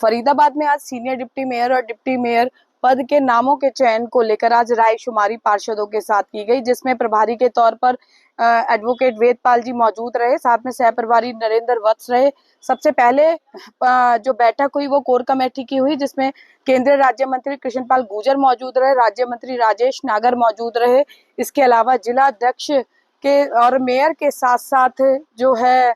फरीदाबाद में आज senior deputy mayor और डिप्टी मेयर पद के नामों के चयन को लेकर आज रायशुमारी पार्षदों के साथ की गई, जिसमें प्रभारी के तौर पर एडवोकेट वेदपाल जी मौजूद रहे, साथ में सह प्रभारी नरेंद्र वत्स रहे। सबसे पहले जो बैठक हुई वो कोर कमेटी की हुई, जिसमें केंद्रीय राज्य मंत्री कृष्णपाल गुर्जर मौजूद रहे, राज्य मंत्री राजेश नागर मौजूद रहे। इसके अलावा जिला अध्यक्ष के और मेयर के साथ साथ जो है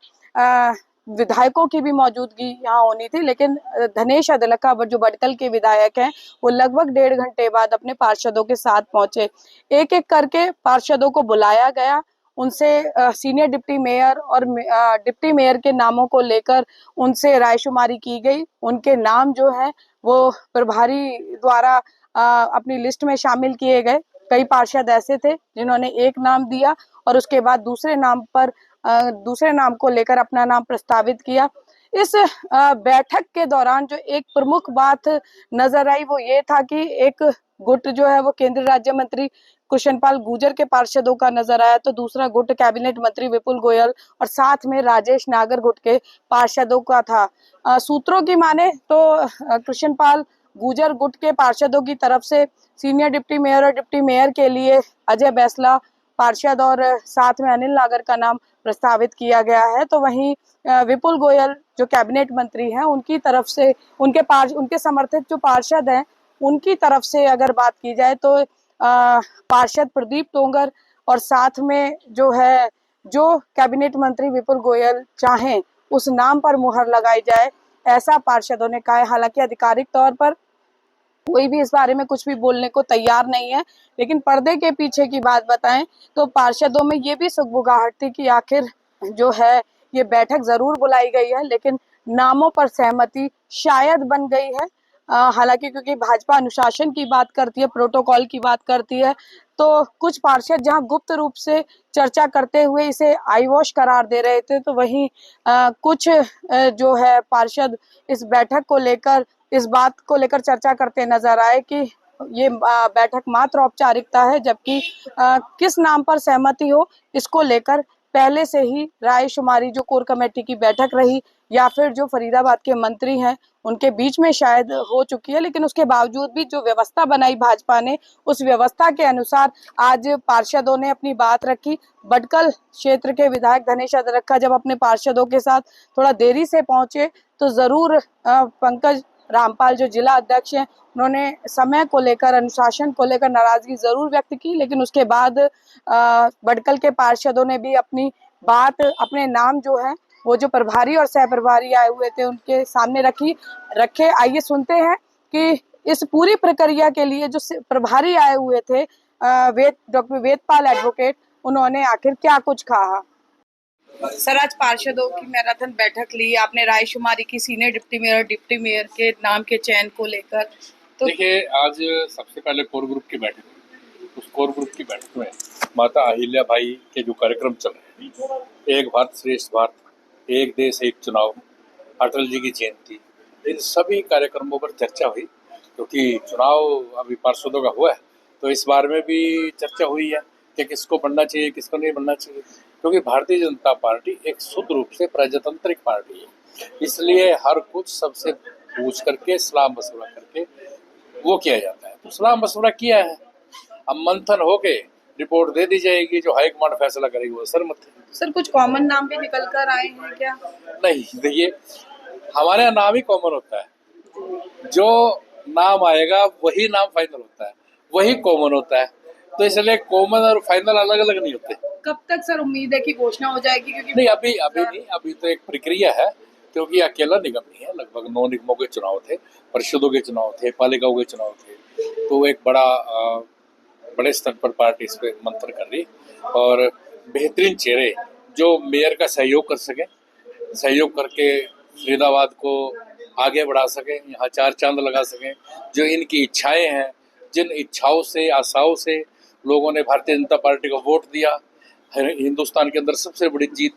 विधायकों की भी मौजूदगी यहाँ होनी थी, लेकिन धनेश अदलका जो बडकल के विधायक हैं वो लगभग 1.5 घंटे बाद अपने पार्षदों के साथ पहुंचे। एक एक करके पार्षदों को बुलाया गया, उनसे सीनियर डिप्टी मेयर और डिप्टी मेयर के नामों को लेकर उनसे रायशुमारी की गई। उनके नाम जो है वो प्रभारी द्वारा अपनी लिस्ट में शामिल किए गए। कई पार्षद ऐसे थे जिन्होंने एक नाम दिया और उसके बाद दूसरे नाम को लेकर अपना नाम प्रस्तावित किया। इस बैठक के दौरान जो एक प्रमुख बात नजर आई वो ये था कि एक गुट जो है वो केंद्रीय राज्य मंत्री कृष्णपाल गुर्जर के पार्षदों का नजर आया, तो दूसरा गुट कैबिनेट मंत्री विपुल गोयल और साथ में राजेश नागर गुट के पार्षदों का था। सूत्रों की माने तो कृष्णपाल गुर्जर गुट के पार्षदों की तरफ से सीनियर डिप्टी मेयर और डिप्टी मेयर के लिए अजय बैसला पार्षद और साथ में अनिल नागर का नाम प्रस्तावित किया गया है। तो वहीं विपुल गोयल जो कैबिनेट मंत्री हैं उनकी तरफ से उनके समर्थित जो पार्षद हैं उनकी तरफ से अगर बात की जाए तो पार्षद प्रदीप तोंगर और साथ में जो कैबिनेट मंत्री विपुल गोयल चाहें उस नाम पर मुहर लगाई जाए, ऐसा पार्षदों ने कहा है। हालांकि आधिकारिक तौर पर कोई भी इस बारे में कुछ भी बोलने को तैयार नहीं है, लेकिन पर्दे के पीछे की बात बताएं तो पार्षदों में ये भी सुगबुगाहट थी कि आखिर जो है ये बैठक जरूर बुलाई गई है, लेकिन नामों पर सहमति शायद बन गई है। हालांकि क्योंकि भाजपा अनुशासन की बात करती है, प्रोटोकॉल की बात करती है, तो कुछ पार्षद जहां गुप्त रूप से चर्चा करते हुए इसे आईवॉश करार दे रहे थे, तो वहीं कुछ जो है पार्षद इस बैठक को लेकर इस बात को लेकर चर्चा करते नजर आए कि ये बैठक मात्र औपचारिकता है, जबकि किस नाम पर सहमति हो इसको लेकर पहले से ही रायशुमारी जो कोर कमेटी की बैठक रही या फिर जो फरीदाबाद के मंत्री हैं उनके बीच में शायद हो चुकी है। लेकिन उसके बावजूद भी जो व्यवस्था बनाई भाजपा ने, उस व्यवस्था के अनुसार आज पार्षदों ने अपनी बात रखी। बडकल क्षेत्र के विधायक धनेश अदलका जब अपने पार्षदों के साथ थोड़ा देरी से पहुंचे तो जरूर पंकज रामपाल जो जिला अध्यक्ष हैं उन्होंने समय को लेकर, अनुशासन को लेकर नाराजगी जरूर व्यक्त की, लेकिन उसके बाद बडकल के पार्षदों ने भी अपनी बात, अपने नाम जो है वो जो प्रभारी और सह प्रभारी आए हुए थे उनके सामने रखे। आइए सुनते हैं कि इस पूरी प्रक्रिया के लिए जो प्रभारी आए हुए थे डॉक्टर वेदपाल एडवोकेट, उन्होंने आखिर क्या कुछ कहा। सर, आज पार्षदों की मैराथन बैठक ली, आपने रायशुमारी की सीनियर डिप्टी मेयर और डिप्टी मेयर के नाम के चयन को लेकर। तो देखिए, आज सबसे पहले कोर ग्रुप की बैठक हुई। उस कोर ग्रुप की बैठक में माता अहिल्या बाई के जो कार्यक्रम चल रहे हैं, एक भारत श्रेष्ठ भारत, एक देश एक चुनाव, अटल जी की जयंती, इन सभी कार्यक्रमों पर चर्चा हुई। क्योंकि चुनाव अभी पार्षदों का हुआ है तो इस बारे में भी चर्चा हुई है कि किसको बनना चाहिए, किसको नहीं बनना चाहिए। क्योंकि भारतीय जनता पार्टी एक शुद्ध रूप से प्रजातांत्रिक पार्टी है, इसलिए हर कुछ सबसे पूछ करके सलाह मशवरा करके वो किया जाता है। तो सलाह मशवरा किया है, अब मंथन होके रिपोर्ट दे दी जाएगी, जो हाईकमांड फैसला करेगी वो सरमत है। सर, कुछ कॉमन नाम भी निकल कर आए हैं क्या? नहीं, देखिए हमारे यहाँ नाम ही कॉमन होता है, जो नाम आएगा वही नाम फाइनल होता है, वही कॉमन होता है। तो इसलिए कॉमन और फाइनल अलग अलग नहीं होते। कब तक सर उम्मीद है कि घोषणा हो जाएगी? क्योंकि नहीं, अभी नहीं, अभी तो एक प्रक्रिया है, क्योंकि अकेला निगम नहीं है, लगभग 9 निगमों के चुनाव थे, परिषदों के चुनाव थे, पालिकाओं के चुनाव थे। तो एक बड़े स्तर पर पार्टी इस पे मंथन कर रही और बेहतरीन चेहरे जो मेयर का सहयोग कर सके, सहयोग करके फरीदाबाद को आगे बढ़ा सकें, यहाँ 4 चांद लगा सकें। जो इनकी इच्छाएं हैं, जिन इच्छाओं से, आशाओं से लोगों ने भारतीय जनता पार्टी को वोट दिया, हिंदुस्तान के अंदर सबसे बड़ी जीत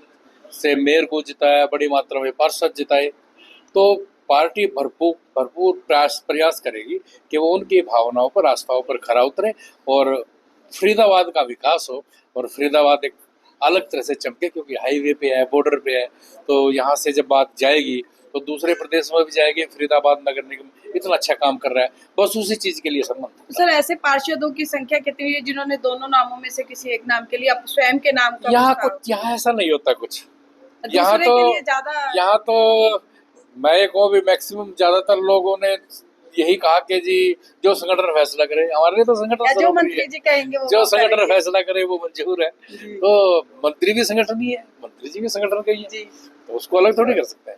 से मेयर को जिताया, बड़ी मात्रा में पार्षद जिताए, तो पार्टी भरपूर प्रयास करेगी कि वो उनकी भावनाओं पर, आस्थाओं पर खरा उतरे और फरीदाबाद का विकास हो और फरीदाबाद एक अलग तरह से चमके। क्योंकि हाईवे पे है, बॉर्डर पे है, तो यहाँ से जब बात जाएगी तो दूसरे प्रदेश में भी जाएंगे। फरीदाबाद नगर निगम इतना अच्छा काम कर रहा है, बस उसी चीज के लिए संबंध। सर ऐसे पार्षदों की संख्या कितनी है जिन्होंने दोनों नामों में से किसी एक नाम के लिए आप स्वयं के नाम का यहाँ ऐसा नहीं होता कुछ। यहाँ तो ज्यादा यहाँ तो मैं कहूँ भी मैक्सिमम ज्यादातर लोगों ने यही कहा कि जी जो संगठन फैसला करे, हमारे लिए तो संगठन जो मंत्री जी कहेंगे जो संगठन फैसला करे वो मंजूर है। तो मंत्री भी संगठन ही है, मंत्री जी भी संगठन का ही है, तो उसको अलग थोड़ी कर सकते हैं।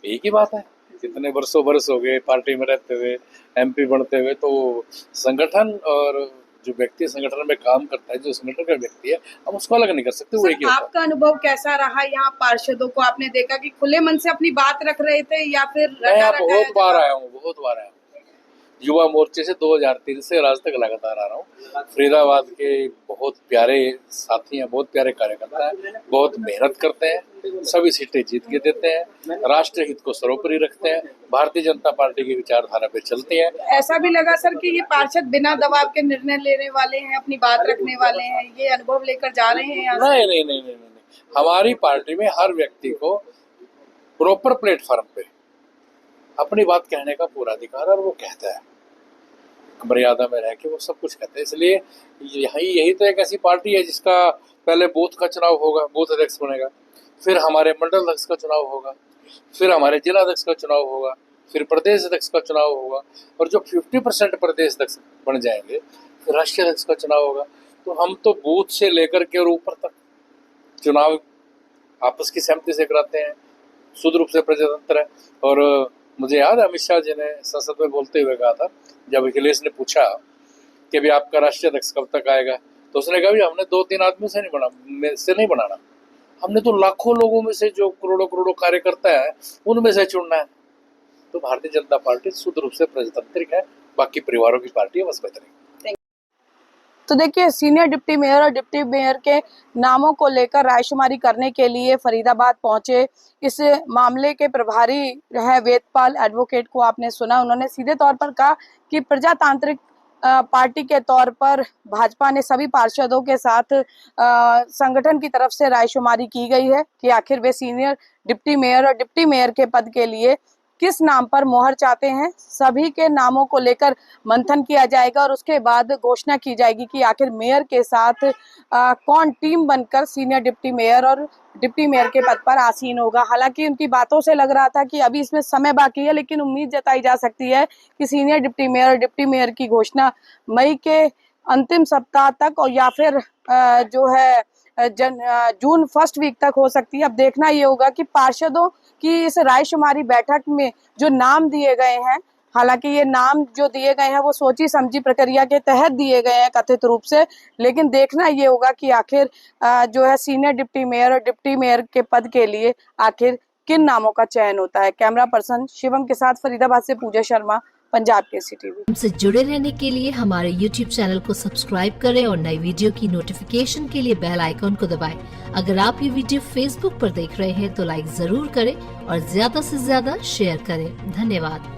एक ही बात है, कितने वर्षों बरस हो गए पार्टी में रहते हुए, MP बनते हुए, तो संगठन और जो व्यक्ति संगठन में काम करता है, जो संगठन का व्यक्ति है, हम उसको अलग नहीं कर सकते। वो एक ही आपका अनुभव कैसा रहा यहाँ पार्षदों को? आपने देखा कि खुले मन से अपनी बात रख रहे थे या फिर मैं बहुत बार आया हूँ। युवा मोर्चे से 2003 से आज तक लगातार आ रहा हूँ। फरीदाबाद के बहुत प्यारे साथी हैं, बहुत प्यारे कार्यकर्ता हैं, बहुत मेहनत करते हैं, सभी सीटें जीत के देते हैं, राष्ट्र हित को सर्वोपरि रखते हैं, भारतीय जनता पार्टी की विचारधारा पे चलते हैं। ऐसा भी लगा सर कि ये पार्षद बिना दबाव के निर्णय लेने वाले हैं, अपनी बात रखने वाले हैं, ये अनुभव लेकर जा रहे हैं? नहीं, हमारी पार्टी में हर व्यक्ति को प्रॉपर प्लेटफॉर्म पे अपनी बात कहने का पूरा अधिकार, और वो कहता है, मर्यादा में रह के वो सब कुछ कहते हैं। इसलिए यही तो एक ऐसी पार्टी है जिसका पहले बूथ का चुनाव होगा, बूथ अध्यक्ष बनेगा, फिर हमारे मंडल अध्यक्ष का चुनाव होगा, फिर हमारे जिला अध्यक्ष का चुनाव होगा, फिर प्रदेश अध्यक्ष का चुनाव होगा, और जो 50% प्रदेश अध्यक्ष बन जाएंगे फिर राष्ट्रीय अध्यक्ष का चुनाव होगा। तो हम तो बूथ से लेकर के और ऊपर तक चुनाव आपस की सहमति से कराते हैं, शुद्ध रूप से प्रजातंत्र है। और मुझे याद है अमित शाह जी ने संसद में बोलते हुए कहा था, जब अखिलेश ने पूछा कि भी आपका राष्ट्रीय अध्यक्ष कब तक आएगा, तो उसने कहा भी हमने 2-3 आदमी से नहीं बनाना, हमने तो लाखों लोगों में से जो करोड़ों कार्यकर्ता है उनमें से चुनना है। तो भारतीय जनता पार्टी शुद्ध रूप से प्रजातांत्रिक है, बाकी परिवारों की पार्टी है, बस बेहतरीन। तो देखिए, सीनियर डिप्टी मेयर और डिप्टी मेयर के नामों को लेकर रायशुमारी करने के लिए फरीदाबाद पहुंचे इस मामले के प्रभारी है वेदपाल एडवोकेट को आपने सुना। उन्होंने सीधे तौर पर कहा कि प्रजातांत्रिक पार्टी के तौर पर भाजपा ने सभी पार्षदों के साथ संगठन की तरफ से रायशुमारी की गई है कि आखिर वे सीनियर डिप्टी मेयर और डिप्टी मेयर के पद के लिए किस नाम पर मोहर चाहते हैं। सभी के नामों को लेकर मंथन किया जाएगा और उसके बाद घोषणा की जाएगी कि आखिर मेयर के साथ कौन टीम बनकर सीनियर डिप्टी मेयर और डिप्टी मेयर के पद पर आसीन होगा। हालांकि उनकी बातों से लग रहा था कि अभी इसमें समय बाकी है, लेकिन उम्मीद जताई जा सकती है कि सीनियर डिप्टी मेयर और डिप्टी मेयर की घोषणा मई के अंतिम सप्ताह तक और या फिर जो है जून फर्स्ट वीक तक हो सकती है। अब देखना ये होगा कि पार्षदों की इस रायशुमारी बैठक में जो नाम दिए गए हैं, हालांकि ये नाम जो दिए गए हैं वो सोची समझी प्रक्रिया के तहत दिए गए हैं कथित रूप से, लेकिन देखना ये होगा कि आखिर जो है सीनियर डिप्टी मेयर और डिप्टी मेयर के पद के लिए आखिर किन नामों का चयन होता है। कैमरा पर्सन शिवम के साथ फरीदाबाद से पूजा शर्मा, पंजाब केसरी टीवी। हमसे जुड़े रहने के लिए हमारे YouTube चैनल को सब्सक्राइब करें और नई वीडियो की नोटिफिकेशन के लिए बेल आइकॉन को दबाएं। अगर आप ये वीडियो Facebook पर देख रहे हैं तो लाइक जरूर करें और ज्यादा से ज्यादा शेयर करें। धन्यवाद।